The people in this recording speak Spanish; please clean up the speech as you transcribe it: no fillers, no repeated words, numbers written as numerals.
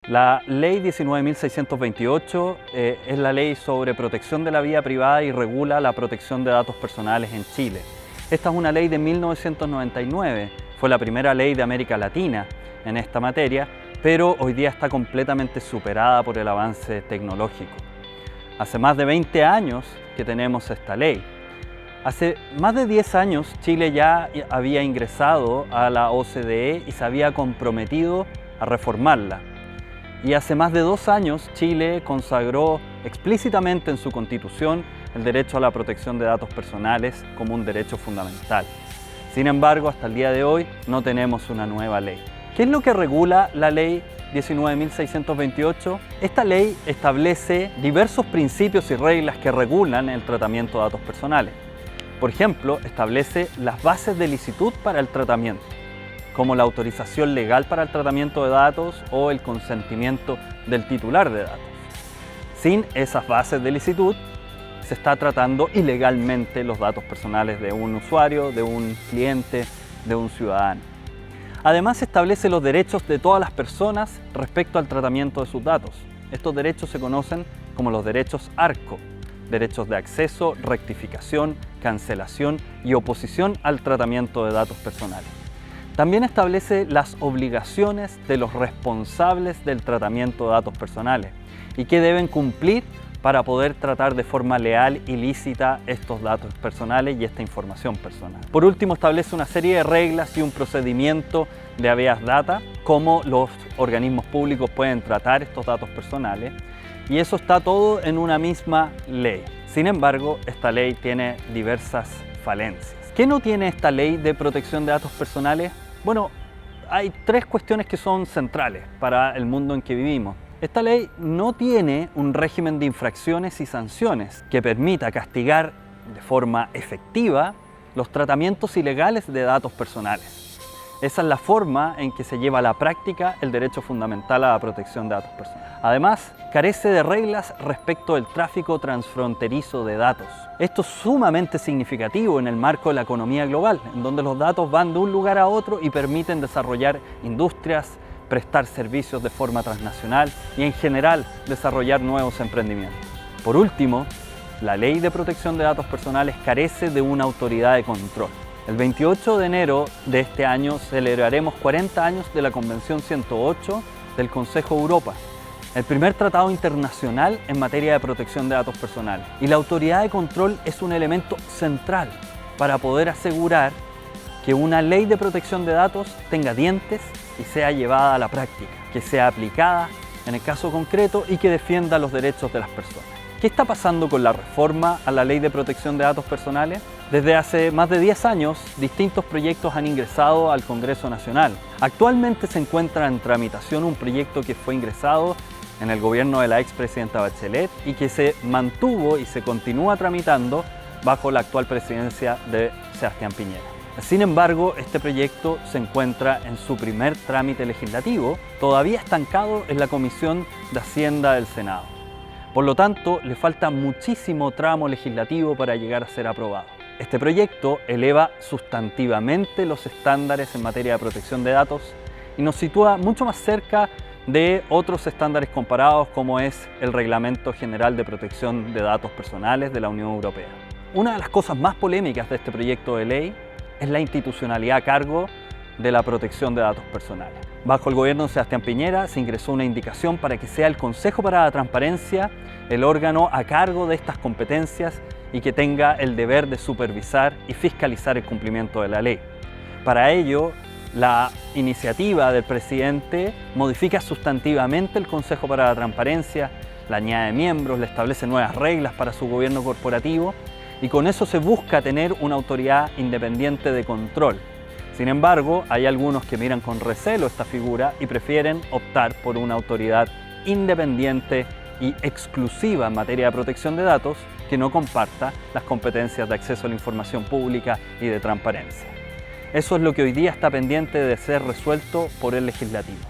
La Ley 19.628 es la ley sobre protección de la vida privada y regula la protección de datos personales en Chile. Esta es una ley de 1999, fue la primera ley de América Latina en esta materia, pero hoy día está completamente superada por el avance tecnológico. Hace más de 20 años que tenemos esta ley. Hace más de 10 años Chile ya había ingresado a la OCDE y se había comprometido a reformarla. Y hace más de 2 años Chile consagró explícitamente en su Constitución el derecho a la protección de datos personales como un derecho fundamental. Sin embargo, hasta el día de hoy no tenemos una nueva ley. ¿Qué es lo que regula la Ley 19.628? Esta ley establece diversos principios y reglas que regulan el tratamiento de datos personales. Por ejemplo, establece las bases de licitud para el tratamiento, como la autorización legal para el tratamiento de datos o el consentimiento del titular de datos. Sin esas bases de licitud, se está tratando ilegalmente los datos personales de un usuario, de un cliente, de un ciudadano. Además, establece los derechos de todas las personas respecto al tratamiento de sus datos. Estos derechos se conocen como los derechos ARCO, derechos de acceso, rectificación, cancelación y oposición al tratamiento de datos personales. También establece las obligaciones de los responsables del tratamiento de datos personales y que deben cumplir para poder tratar de forma leal y lícita estos datos personales y esta información personal. Por último, establece una serie de reglas y un procedimiento de habeas data, cómo los organismos públicos pueden tratar estos datos personales, y eso está todo en una misma ley. Sin embargo, esta ley tiene diversas falencias. ¿Qué no tiene esta ley de protección de datos personales? Bueno, hay 3 cuestiones que son centrales para el mundo en que vivimos. Esta ley no tiene un régimen de infracciones y sanciones que permita castigar de forma efectiva los tratamientos ilegales de datos personales. Esa es la forma en que se lleva a la práctica el derecho fundamental a la protección de datos personales. Además, carece de reglas respecto del tráfico transfronterizo de datos. Esto es sumamente significativo en el marco de la economía global, en donde los datos van de un lugar a otro y permiten desarrollar industrias, prestar servicios de forma transnacional y en general desarrollar nuevos emprendimientos. Por último, la Ley de Protección de Datos Personales carece de una autoridad de control. El 28 de enero de este año celebraremos 40 años de la Convención 108 del Consejo de Europa, el primer tratado internacional en materia de protección de datos personales. Y la autoridad de control es un elemento central para poder asegurar que una ley de protección de datos tenga dientes y sea llevada a la práctica, que sea aplicada en el caso concreto y que defienda los derechos de las personas. ¿Qué está pasando con la reforma a la Ley de Protección de Datos Personales? Desde hace más de 10 años, distintos proyectos han ingresado al Congreso Nacional. Actualmente se encuentra en tramitación un proyecto que fue ingresado en el gobierno de la expresidenta Bachelet y que se mantuvo y se continúa tramitando bajo la actual presidencia de Sebastián Piñera. Sin embargo, este proyecto se encuentra en su primer trámite legislativo, todavía estancado en la Comisión de Hacienda del Senado. Por lo tanto, le falta muchísimo tramo legislativo para llegar a ser aprobado. Este proyecto eleva sustantivamente los estándares en materia de protección de datos y nos sitúa mucho más cerca de otros estándares comparados como es el Reglamento General de Protección de Datos Personales de la Unión Europea. Una de las cosas más polémicas de este proyecto de ley es la institucionalidad a cargo de la protección de datos personales. Bajo el gobierno de Sebastián Piñera se ingresó una indicación para que sea el Consejo para la Transparencia el órgano a cargo de estas competencias y que tenga el deber de supervisar y fiscalizar el cumplimiento de la ley. Para ello, la iniciativa del presidente modifica sustantivamente el Consejo para la Transparencia, le añade miembros, le establece nuevas reglas para su gobierno corporativo y con eso se busca tener una autoridad independiente de control. Sin embargo, hay algunos que miran con recelo esta figura y prefieren optar por una autoridad independiente y exclusiva en materia de protección de datos que no comparta las competencias de acceso a la información pública y de transparencia. Eso es lo que hoy día está pendiente de ser resuelto por el legislativo.